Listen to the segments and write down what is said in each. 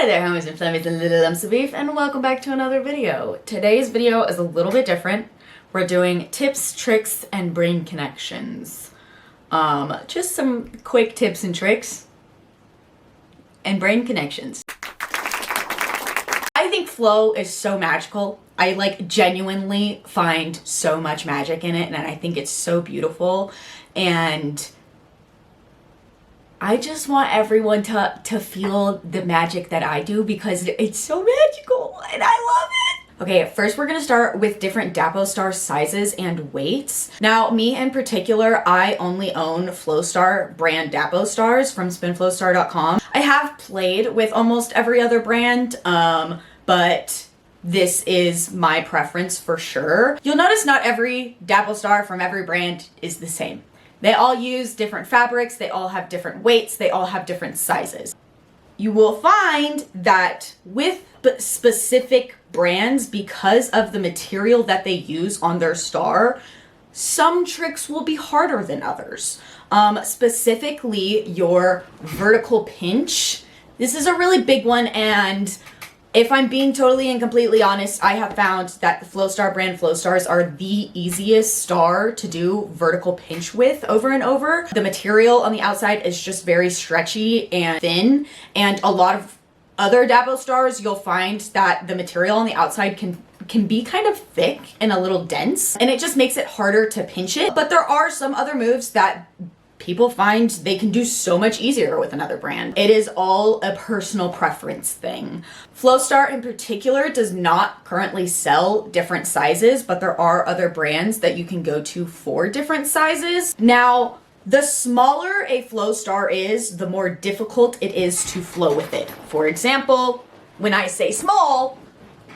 Hi there, homies and flammies and little lumps of beef, and welcome back to another video. Today's video is a little bit different. We're doing tips, tricks, and brain connections. Just some quick tips and tricks and brain connections. I think flow is so magical. I genuinely find so much magic in it, and I think it's so beautiful. And I just want everyone to feel the magic that I do because it's so magical and I love it. Okay, first we're gonna start with different Dapo Star sizes and weights. Now, me in particular, I only own Flowstar brand Dapo Stars from spinflowstar.com. I have played with almost every other brand, but this is my preference for sure. You'll notice not every Dapo Star from every brand is the same. They all use different fabrics, they all have different weights, they all have different sizes. You will find that with specific brands, because of the material that they use on their star, some tricks will be harder than others. Specifically, your vertical pinch. This is a really big one, and if I'm being totally and completely honest, I have found that the Flowstar brand Flowstars are the easiest star to do vertical pinch with over and over. The material on the outside is just very stretchy and thin, and a lot of other Dapo Stars, you'll find that the material on the outside can be kind of thick and a little dense, and it just makes it harder to pinch it. But there are some other moves that people find they can do so much easier with another brand. It is all a personal preference thing. Flowstar in particular does not currently sell different sizes, but there are other brands that you can go to for different sizes. Now, the smaller a Flowstar is, the more difficult it is to flow with it. For example, when I say small,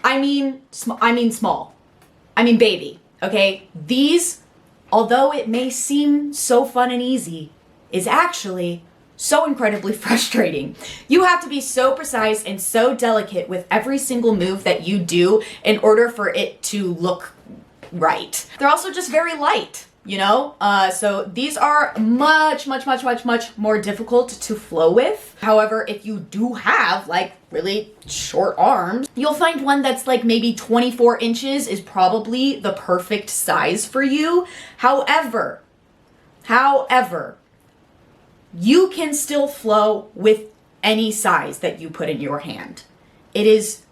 I mean small. I mean baby, okay? These, although it may seem so fun and easy, is actually so incredibly frustrating. You have to be so precise and so delicate with every single move that you do in order for it to look right. They're also just very light, you know? So these are much more difficult to flow with. However, if you do have really short arms, you'll find one that's maybe 24 inches is probably the perfect size for you. However, you can still flow with any size that you put in your hand. It is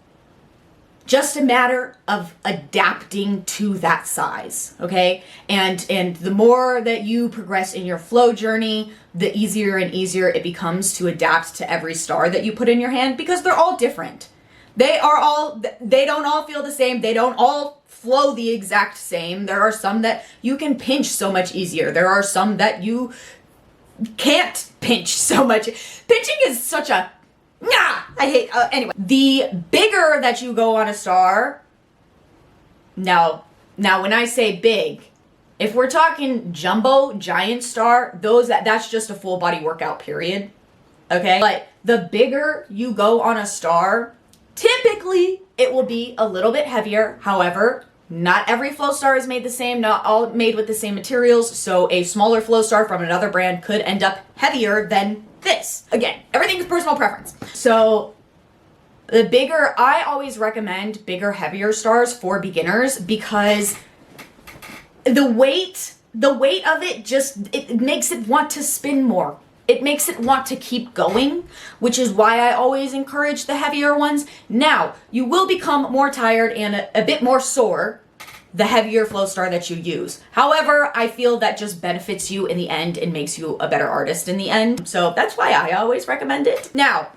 just a matter of adapting to that size, okay? And the more that you progress in your flow journey, the easier and easier it becomes to adapt to every star that you put in your hand, because they're all different. They don't all feel the same. They don't all flow the exact same. There are some that you can pinch so much easier. There are some that you can't pinch so much. Pinching is such a anyway, the bigger that you go on a star, now when I say big, if we're talking jumbo giant star, that's just a full body workout period, okay? But the bigger you go on a star, typically it will be a little bit heavier. However, not every flow star is made the same, not all made with the same materials, so a smaller flow star from another brand could end up heavier than this. Again, everything is personal preference. So I always recommend bigger, heavier stars for beginners, because the weight of it it makes it want to spin more. It makes it want to keep going, which is why I always encourage the heavier ones. Now, you will become more tired and a bit more sore the heavier flow star that you use. However, I feel that just benefits you in the end and makes you a better artist in the end. So that's why I always recommend it. Now,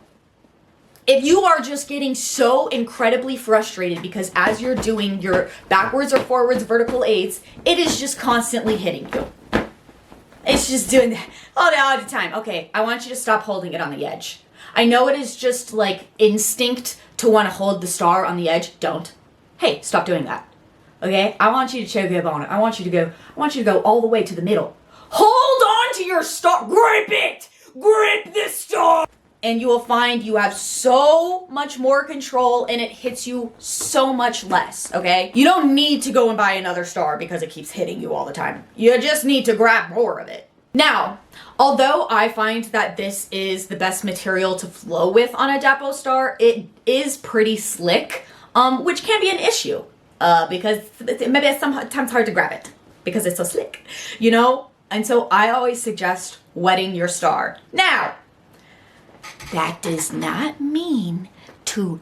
if you are just getting so incredibly frustrated because as you're doing your backwards or forwards vertical eights, it is just constantly hitting you. It's just doing that all the time. Okay, I want you to stop holding it on the edge. I know it is just instinct to want to hold the star on the edge. Don't. Hey, stop doing that. Okay? I want you to choke up on it. I want you to go all the way to the middle. Hold on to your star. Grip it! Grip this star! And you will find you have so much more control and it hits you so much less, okay? You don't need to go and buy another star because it keeps hitting you all the time. You just need to grab more of it. Now, although I find that this is the best material to flow with on a Dapo star, it is pretty slick, which can be an issue, because maybe it's sometimes hard to grab it because it's so slick, you know? And so I always suggest wetting your star. Now, that does not mean to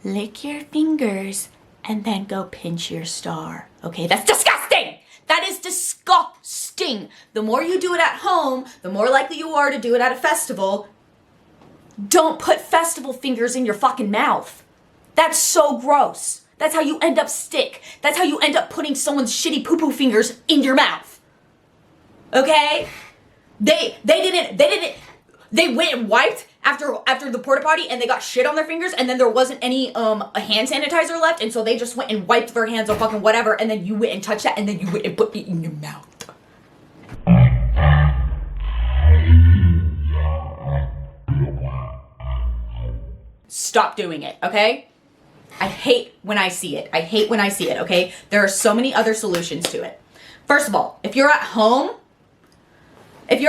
lick your fingers and then go pinch your star. Okay, that's disgusting! That is disgusting! The more you do it at home, the more likely you are to do it at a festival. Don't put festival fingers in your fucking mouth. That's so gross. That's how you end up sick. That's how you end up putting someone's shitty poo-poo fingers in your mouth. Okay? They went and wiped after the porta potty and they got shit on their fingers and then there wasn't any a hand sanitizer left and so they just went and wiped their hands or fucking whatever and then you went and touched that and then you went and put it in your mouth. Stop doing it, okay? I hate when I see it. I hate when I see it, okay? There are so many other solutions to it. First of all, if you're at home, if you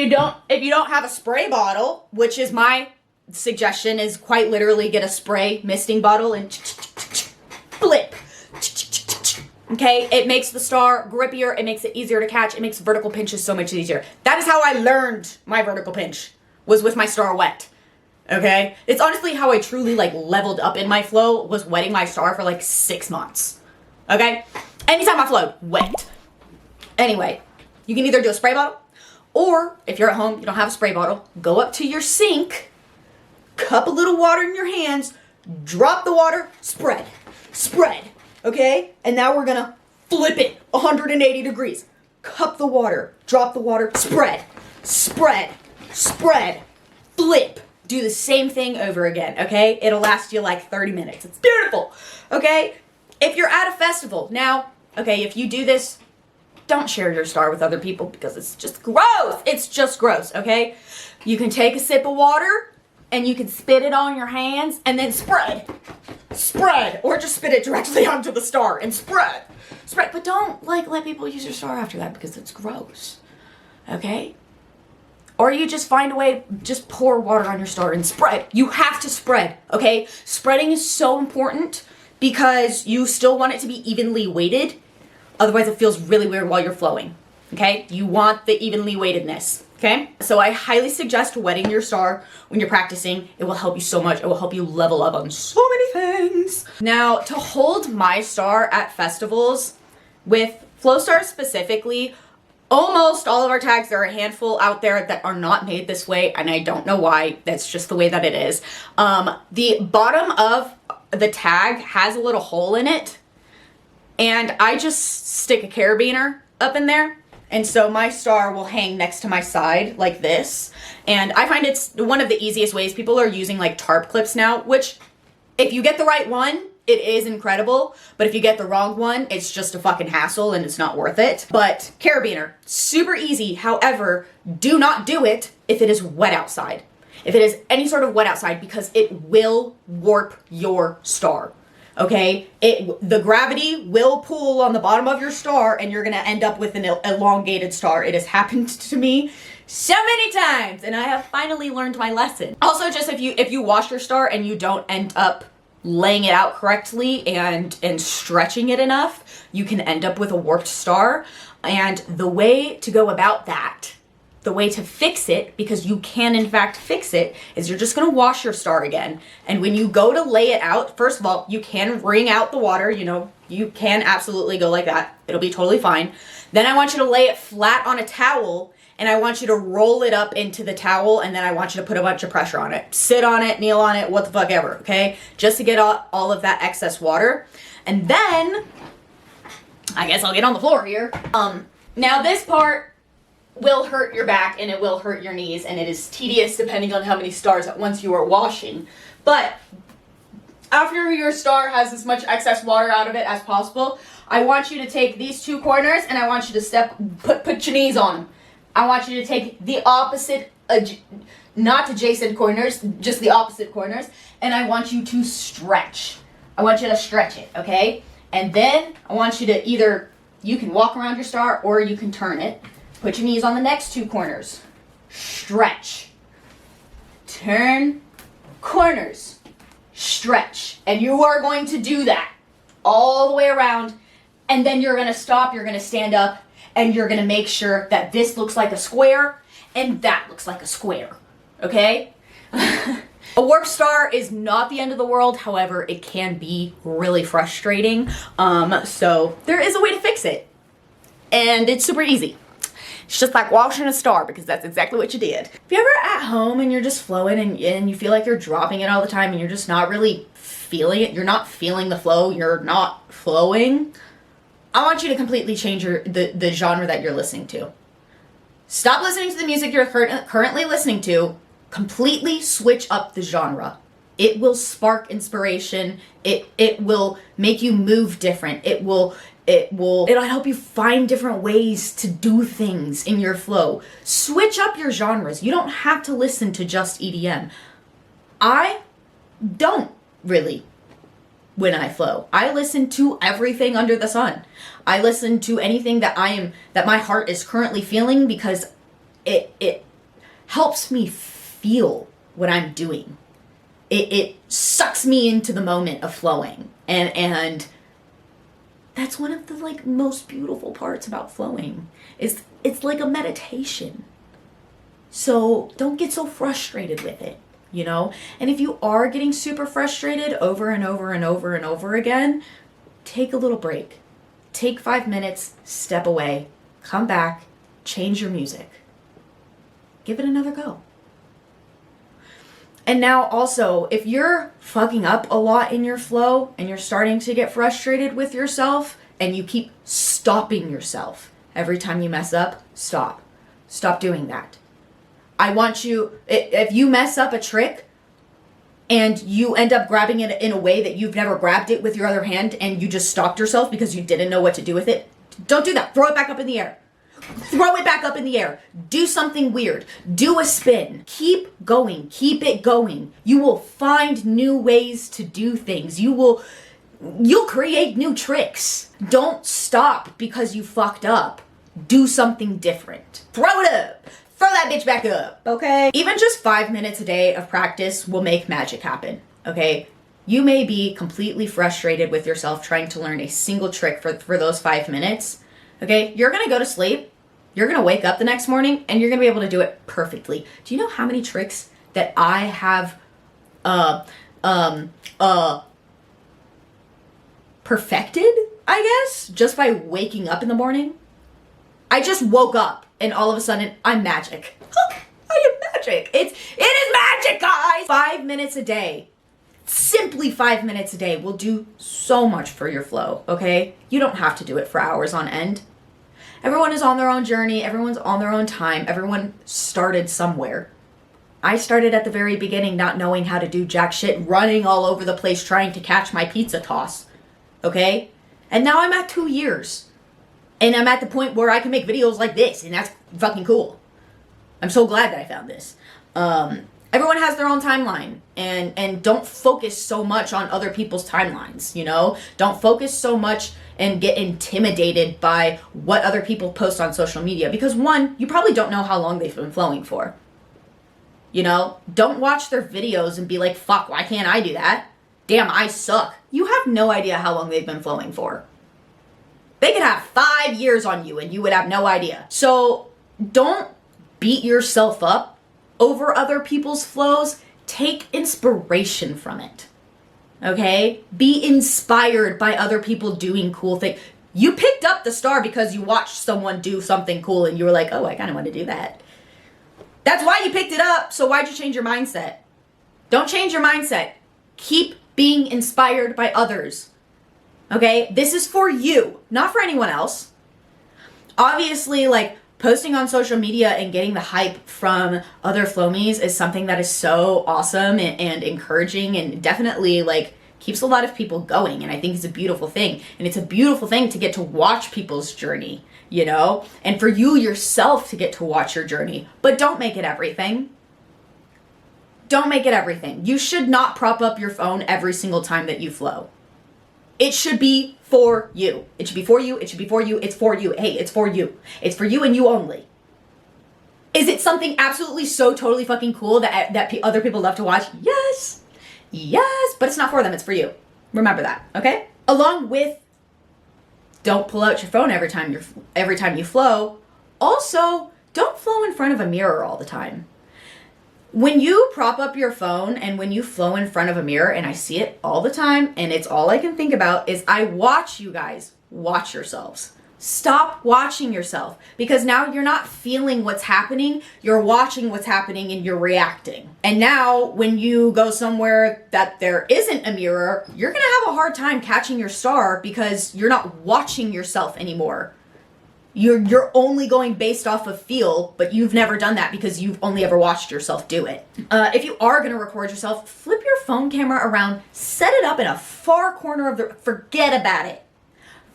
don't have a spray bottle, which is my suggestion, is quite literally get a spray misting bottle and flip. Okay, it makes the star grippier, it makes it easier to catch, it makes vertical pinches so much easier. That is how I learned my vertical pinch, was with my star wet. Okay? It's honestly how I truly leveled up in my flow, was wetting my star for 6 months. Okay? Anytime I flowed, wet. Anyway, you can either do a spray bottle, or if you're at home, you don't have a spray bottle, go up to your sink, cup a little water in your hands, drop the water, spread, okay? And now we're gonna flip it 180 degrees. Cup the water, drop the water, spread, flip. Do the same thing over again, okay? It'll last you 30 minutes. It's beautiful, okay? If you're at a festival, now, okay, if you do this, don't share your star with other people because it's just gross. It's just gross, okay? You can take a sip of water and you can spit it on your hands and then spread, or just spit it directly onto the star and spread. But don't let people use your star after that because it's gross, okay? Or you just find a way, just pour water on your star and spread. You have to spread, okay? Spreading is so important because you still want it to be evenly weighted. Otherwise, it feels really weird while you're flowing, okay? You want the evenly weightedness, okay? So I highly suggest wetting your star when you're practicing. It will help you so much. It will help you level up on so many things. Now, to hold my star at festivals, with flow stars specifically, almost all of our tags, there are a handful out there that are not made this way, and I don't know why. That's just the way that it is. The bottom of the tag has a little hole in it, and I just stick a carabiner up in there. And so my star will hang next to my side like this. And I find it's one of the easiest ways. People are using tarp clips now, which if you get the right one, it is incredible. But if you get the wrong one, it's just a fucking hassle and it's not worth it. But carabiner, super easy. However, do not do it if it is wet outside. If it is any sort of wet outside, because it will warp your star. Okay, the gravity will pull on the bottom of your star and you're gonna end up with an elongated star. It has happened to me so many times and I have finally learned my lesson. Also, just if you wash your star and you don't end up laying it out correctly and stretching it enough, you can end up with a warped star. And the way to go about that, the way to fix it, because you can in fact fix it, is you're just gonna wash your star again. And when you go to lay it out, first of all, you can wring out the water, you can absolutely go like that. It'll be totally fine. Then I want you to lay it flat on a towel and I want you to roll it up into the towel and then I want you to put a bunch of pressure on it. Sit on it, kneel on it, what the fuck ever, okay? Just to get all of that excess water. And then, I guess I'll get on the floor here. Now this part will hurt your back and it will hurt your knees and it is tedious depending on how many stars at once you are washing. But after your star has as much excess water out of it as possible, I want you to take these two corners and I want you to put your knees on them. I want you to take the opposite, not adjacent corners, just the opposite corners, and I want you to stretch. I want you to stretch it, okay? And then I want you to either You can walk around your star or you can turn it. Put your knees on the next two corners. Stretch. Turn. Corners. Stretch. And you are going to do that all the way around. And then you're going to stop. You're going to stand up. And you're going to make sure that this looks like a square and that looks like a square. Okay? A warp star is not the end of the world. However, it can be really frustrating. So there is a way to fix it. And it's super easy. It's just like washing a star, because that's exactly what you did. If you're ever at home and you're just flowing and you feel like you're dropping it all the time and you're just not really feeling it, you're not feeling the flow, you're not flowing, I want you to completely change the genre that you're listening to. Stop listening to the music you're currently listening to. Completely switch up the genre. It will spark inspiration. It will make you move different. It'll help you find different ways to do things in your flow. Switch up your genres. You don't have to listen to just EDM. I don't really when I flow. I listen to everything under the sun. I listen to anything that my heart is currently feeling, because it helps me feel what I'm doing. It sucks me into the moment of flowing. And that's one of the most beautiful parts about flowing. It's like a meditation. So don't get so frustrated with it, you know? And if you are getting super frustrated over and over and over and over again, take a little break. Take 5 minutes, step away, come back, change your music. Give it another go. And now also, if you're fucking up a lot in your flow and you're starting to get frustrated with yourself and you keep stopping yourself every time you mess up, stop. Stop doing that. I want you, if you mess up a trick and you end up grabbing it in a way that you've never grabbed it with your other hand and you just stopped yourself because you didn't know what to do with it, don't do that. Throw it back up in the air. Throw it back up in the air. Do something weird. Do a spin. Keep going. Keep it going. You will find new ways to do things. You'll create new tricks. Don't stop because you fucked up. Do something different. Throw it up. Throw that bitch back up. Okay? Even just 5 minutes a day of practice will make magic happen. Okay? You may be completely frustrated with yourself trying to learn a single trick for those 5 minutes. Okay, you're gonna go to sleep, you're gonna wake up the next morning, and you're gonna be able to do it perfectly. Do you know how many tricks that I have perfected, I guess, just by waking up in the morning? I just woke up, and all of a sudden, I'm magic. I am magic. It is magic, guys! 5 minutes a day. Simply 5 minutes a day will do so much for your flow, okay? You don't have to do it for hours on end. Everyone is on their own journey. Everyone's on their own time. Everyone started somewhere. I started at the very beginning not knowing how to do jack shit, running all over the place trying to catch my pizza toss, okay? And now I'm at 2 years. And I'm at the point where I can make videos like this, and that's fucking cool. I'm so glad that I found this. Everyone has their own timeline, and don't focus so much on other people's timelines, you know? Don't focus so much and get intimidated by what other people post on social media, because one, you probably don't know how long they've been flowing for. You know? Don't watch their videos and be like, fuck, why can't I do that? Damn, I suck. You have no idea how long they've been flowing for. They could have 5 years on you and you would have no idea. So don't beat yourself up over other people's flows. Take inspiration from it. Okay? Be inspired by other people doing cool things. You picked up the star because you watched someone do something cool and you were like, oh, I kind of want to do that. That's why you picked it up. So why'd you change your mindset? Don't change your mindset. Keep being inspired by others. Okay? This is for you, not for anyone else. Obviously, posting on social media and getting the hype from other flomies is something that is so awesome and encouraging, and definitely keeps a lot of people going. And I think it's a beautiful thing. And it's a beautiful thing to get to watch people's journey, you know, and for you yourself to get to watch your journey. But don't make it everything. Don't make it everything. You should not prop up your phone every single time that you flow. It should be for you. It should be for you. It should be for you. It's for you. Hey, it's for you. It's for you and you only. Is it something absolutely so totally fucking cool that other people love to watch? Yes. Yes, but it's not for them. It's for you. Remember that, okay? Along with don't pull out your phone every time you flow. Also, don't flow in front of a mirror all the time. When you prop up your phone and when you flow in front of a mirror, and I see it all the time, and it's all I can think about, is I watch you guys watch yourselves. Stop watching yourself, because now you're not feeling what's happening, you're watching what's happening and you're reacting. And now when you go somewhere that there isn't a mirror, you're gonna have a hard time catching your star because you're not watching yourself anymore. You're only going based off of feel, but you've never done that because you've only ever watched yourself do it. If you are gonna record yourself, flip your phone camera around, set it up in a far corner of forget about it.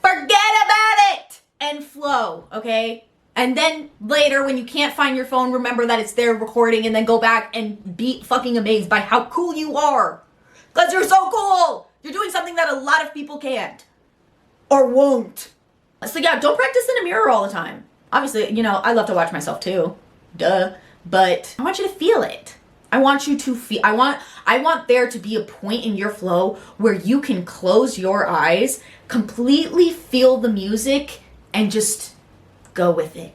Forget about it! And flow, okay? And then later, when you can't find your phone, remember that it's there recording, and then go back and be fucking amazed by how cool you are. Because you're so cool! You're doing something that a lot of people can't. Or won't. So yeah, don't practice in a mirror all the time. Obviously, you know, I love to watch myself too. Duh. But I want you to feel it. I want you to feel, I want there to be a point in your flow where you can close your eyes, completely feel the music, and just go with it.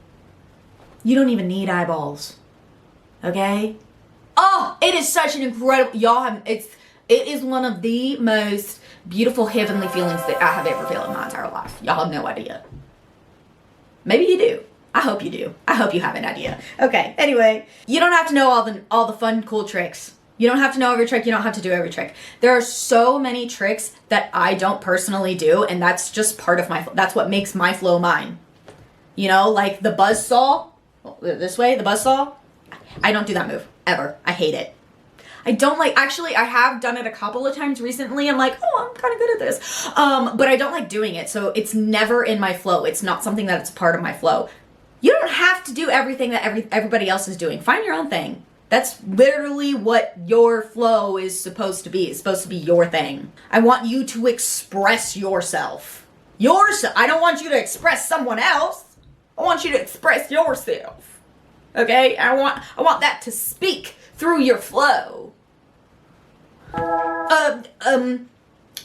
You don't even need eyeballs. Okay? Oh, it is such an incredible, it is one of the most beautiful heavenly feelings that I have ever felt in my entire life. Y'all have no idea. Maybe you do. I hope you do. I hope you have an idea. Okay, anyway, you don't have to know all the fun, cool tricks. You don't have to know every trick. You don't have to do every trick. There are so many tricks that I don't personally do, and that's just part of that's what makes my flow mine. You know, like the buzzsaw, this way, the buzzsaw. I don't do that move, ever. I hate it. I don't like, actually, I have done it a couple of times recently. I'm like, oh, I'm kind of good at this. But I don't like doing it, so it's never in my flow. It's not something that's part of my flow. You don't have to do everything that everybody else is doing. Find your own thing. That's literally what your flow is supposed to be. It's supposed to be your thing. I want you to express yourself. I don't want you to express someone else. I want you to express yourself. Okay? I want that to speak through your flow. A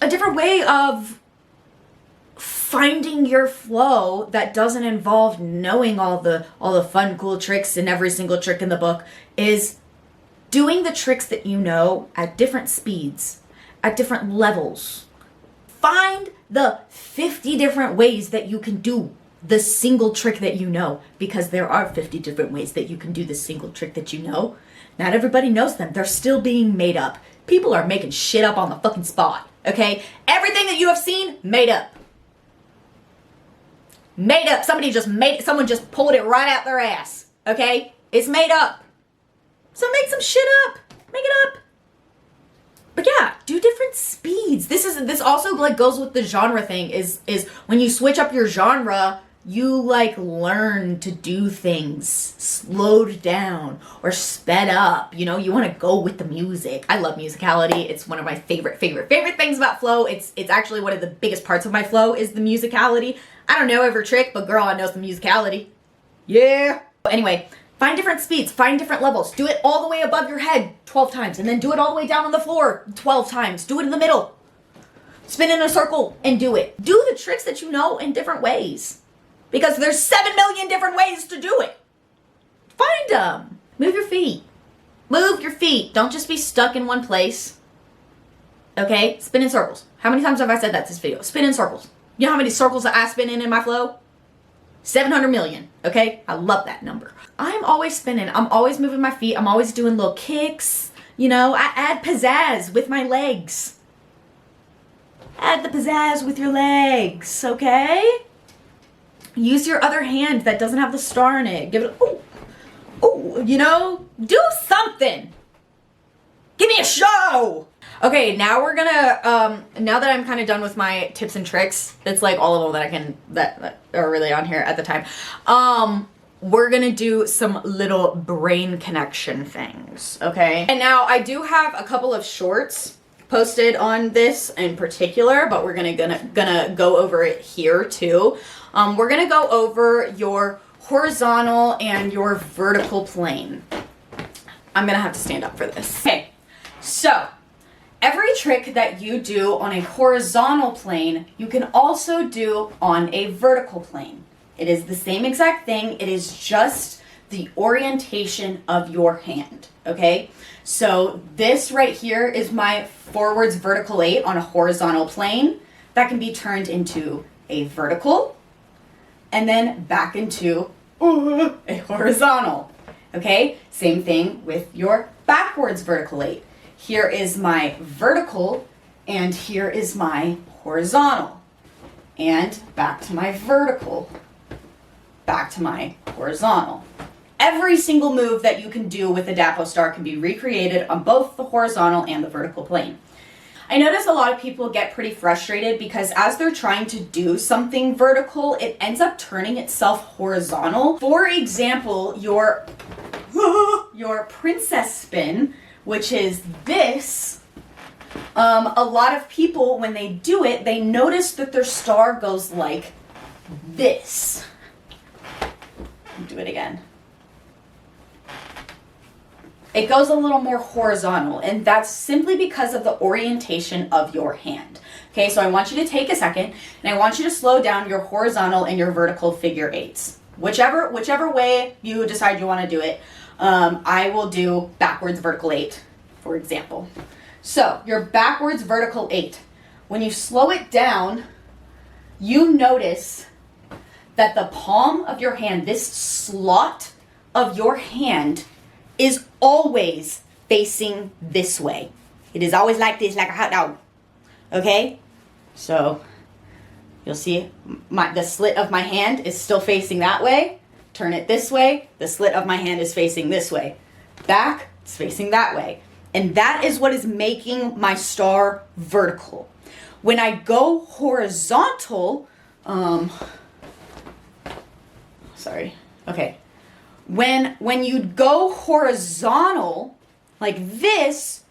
different way of finding your flow that doesn't involve knowing all the fun, cool tricks and every single trick in the book is doing the tricks that you know at different speeds, at different levels. Find the 50 different ways that you can do the single trick that you know, because there are 50 different ways that you can do the single trick that you know. Not everybody knows them. They're still being made up. People are making shit up on the fucking spot, okay? Everything that you have seen, made up. Made up. Someone just pulled it right out their ass, okay? It's made up. So make some shit up. Make it up. But yeah, do different speeds. This also like goes with the genre thing is when you switch up your genre, you like learn to do things slowed down or sped up. You know, you want to go with the music. I love musicality. It's one of my favorite things about flow. It's actually one of the biggest parts of my flow is the musicality. I don't know every trick, but girl, I know some musicality. Yeah. Anyway, find different speeds, find different levels. Do it all the way above your head 12 times, and then do it all the way down on the floor 12 times. Do it in the middle. Spin in a circle and do it. Do the tricks that you know in different ways. Because there's 7 million different ways to do it. Find them. Move your feet. Move your feet. Don't just be stuck in one place. Okay? Spin in circles. How many times have I said that this video? Spin in circles. You know how many circles that I spin in my flow? 700 million. Okay? I love that number. I'm always spinning. I'm always moving my feet. I'm always doing little kicks. You know, I add pizzazz with my legs. Add the pizzazz with your legs. Okay? Use your other hand that doesn't have the star in it. Give it oh, you know, do something. Give me a show. Okay, now we're gonna, now that I'm kind of done with my tips and tricks, it's like all of them that are really on here at the time. We're gonna do some little brain connection things, okay? And now I do have a couple of shorts posted on this in particular, but we're gonna go over it here too. We're gonna go over your horizontal and your vertical plane. I'm gonna have to stand up for this. Okay, so every trick that you do on a horizontal plane, you can also do on a vertical plane. It is the same exact thing. It is just the orientation of your hand, okay? So this right here is my forwards vertical 8 on a horizontal plane. That can be turned into a vertical and then back into a horizontal, okay? Same thing with your backwards vertical 8. Here is my vertical and here is my horizontal. And back to my vertical, back to my horizontal. Every single move that you can do with a Dapo star can be recreated on both the horizontal and the vertical plane. I notice a lot of people get pretty frustrated because as they're trying to do something vertical, it ends up turning itself horizontal. For example, your princess spin, which is this, a lot of people, when they do it, they notice that their star goes like this. Do it again. It goes a little more horizontal, and that's simply because of the orientation of your hand. Okay, so I want you to take a second, and I want you to slow down your horizontal and your vertical figure 8s. Whichever way you decide you want to do it. I will do backwards vertical 8, for example. So your backwards vertical 8, when you slow it down, you notice that the palm of your hand, this slot of your hand, is always facing this way. It is always like this, like a hot dog. Okay? So you'll see the slit of my hand is still facing that way. Turn it this way, the slit of my hand is facing this way. Back, it's facing that way. And that is what is making my star vertical. When I go horizontal, sorry, okay. When you go horizontal, like this,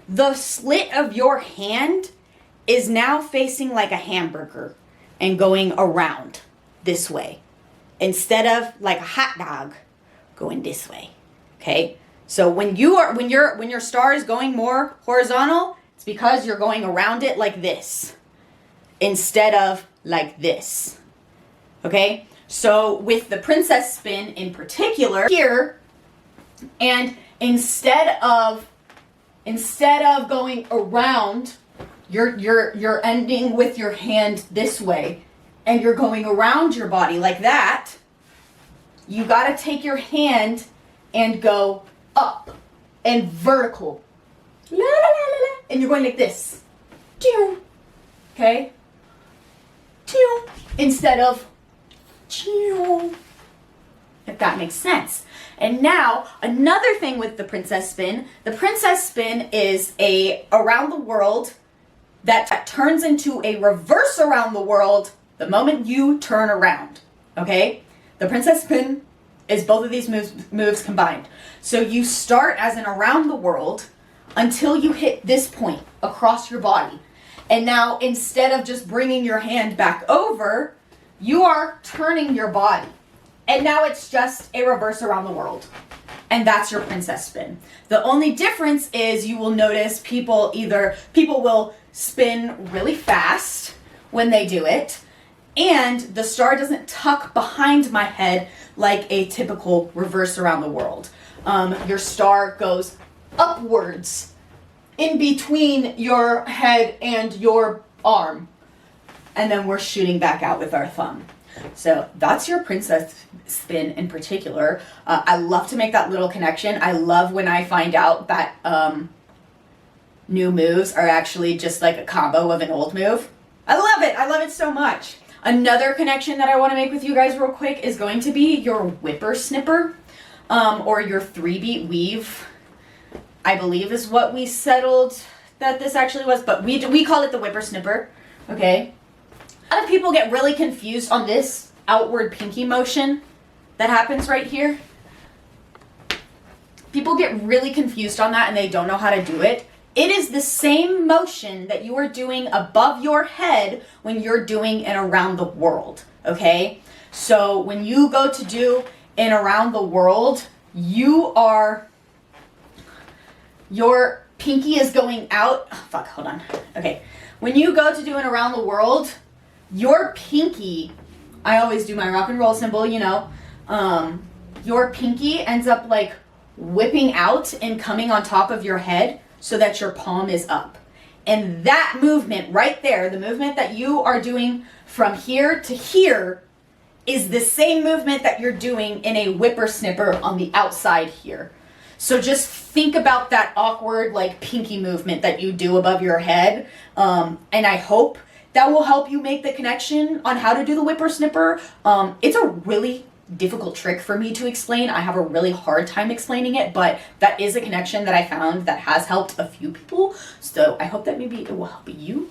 the slit of your hand is now facing like a hamburger and going around this way. Instead of like a hot dog going this way, okay? So when your star is going more horizontal, it's because you're going around it like this instead of like this, okay? So with the princess spin in particular here, and instead of going around, you're ending with your hand this way, and you're going around your body like that. You got to take your hand and go up and vertical. La, la, la, la, la. And you're going like this. Okay? Instead of if that makes sense. And now, another thing with the princess spin is a around the world that turns into a reverse around the world the moment you turn around, okay? The princess spin is both of these moves combined. So you start as an around the world until you hit this point across your body. And now, instead of just bringing your hand back over, you are turning your body. And now it's just a reverse around the world. And that's your princess spin. The only difference is you will notice people will spin really fast when they do it, and the star doesn't tuck behind my head like a typical reverse around the world. Your star goes upwards in between your head and your arm. And then we're shooting back out with our thumb. So that's your princess spin in particular. I love to make that little connection. I love when I find out that new moves are actually just like a combo of an old move. I love it. I love it so much. Another connection that I want to make with you guys real quick is going to be your whipper snipper, or your 3-beat weave, I believe is what we settled that this actually was, but we call it the whipper snipper, okay? A lot of people get really confused on this outward pinky motion that happens right here. People get really confused on that and they don't know how to do it. It is the same motion that you are doing above your head when you're doing an around the world, okay? So when you go to do an around the world, your pinky is going out. Oh, fuck, hold on. Okay. When you go to do an around the world, your pinky, I always do my rock and roll symbol, you know, your pinky ends up like whipping out and coming on top of your head so that your palm is up. And that movement right there, the movement that you are doing from here to here, is the same movement that you're doing in a whippersnipper on the outside here. So just think about that awkward like pinky movement that you do above your head. And I hope that will help you make the connection on how to do the whippersnipper. It's a really difficult trick for me to explain. I have a really hard time explaining it, but that is a connection that I found that has helped a few people. So I hope that maybe it will help you.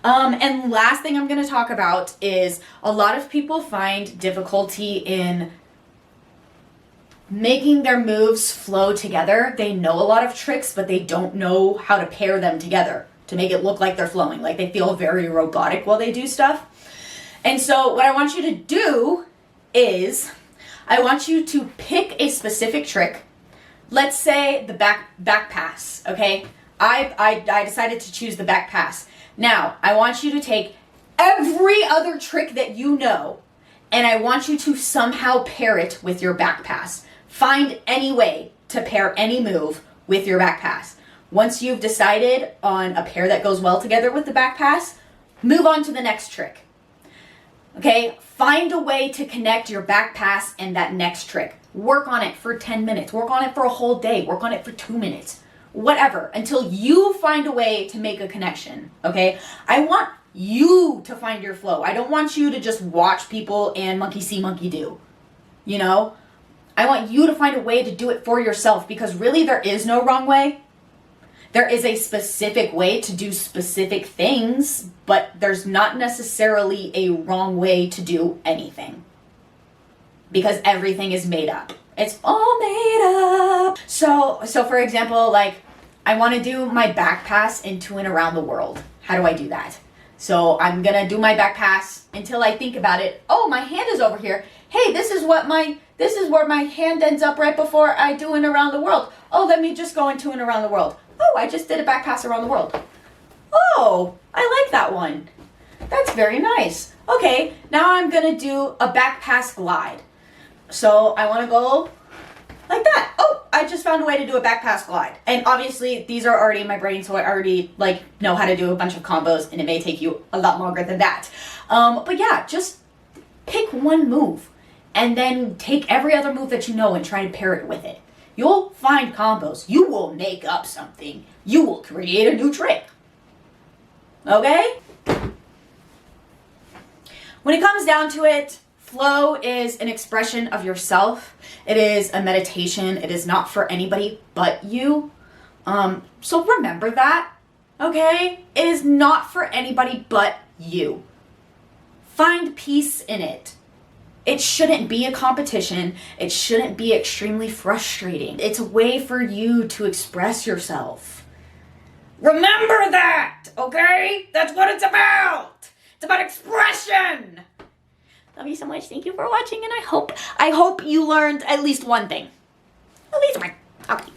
And last thing I'm going to talk about is a lot of people find difficulty in making their moves flow together. They know a lot of tricks, but they don't know how to pair them together to make it look like they're flowing. Like they feel very robotic while they do stuff. And so what I want you to do is I want you to pick a specific trick. Let's say the back pass, okay? I decided to choose the back pass. Now, I want you to take every other trick that you know, and I want you to somehow pair it with your back pass. Find any way to pair any move with your back pass. Once you've decided on a pair that goes well together with the back pass, move on to the next trick. Okay, find a way to connect your back pass and that next trick. Work on it for 10 minutes. Work on it for a whole day. Work on it for 2 minutes. Whatever, until you find a way to make a connection, okay? I want you to find your flow. I don't want you to just watch people and monkey see, monkey do, you know? I want you to find a way to do it for yourself, because really there is no wrong way. There is a specific way to do specific things, but there's not necessarily a wrong way to do anything, because everything is made up. It's all made up. So for example, like I want to do my back pass into and around the world. How do I do that? So I'm going to do my back pass until I think about it. Oh, my hand is over here. Hey, this is where my hand ends up right before I do an around the world. Oh, let me just go into and around the world. Oh, I just did a back pass around the world. Oh, I like that one. That's very nice. Okay, now I'm going to do a back pass glide. So I want to go like that. Oh, I just found a way to do a back pass glide. And obviously these are already in my brain, so I already like know how to do a bunch of combos, and it may take you a lot longer than that. But yeah, just pick one move and then take every other move that you know and try to pair it with it. You'll find combos. You will make up something. You will create a new trick. Okay? When it comes down to it, flow is an expression of yourself. It is a meditation. It is not for anybody but you. So remember that, okay? It is not for anybody but you. Find peace in it. It shouldn't be a competition. It shouldn't be extremely frustrating. It's a way for you to express yourself. Remember that, okay? That's what it's about. It's about expression. Love you so much. Thank you for watching, and I hope you learned at least one thing. At least one. Okay.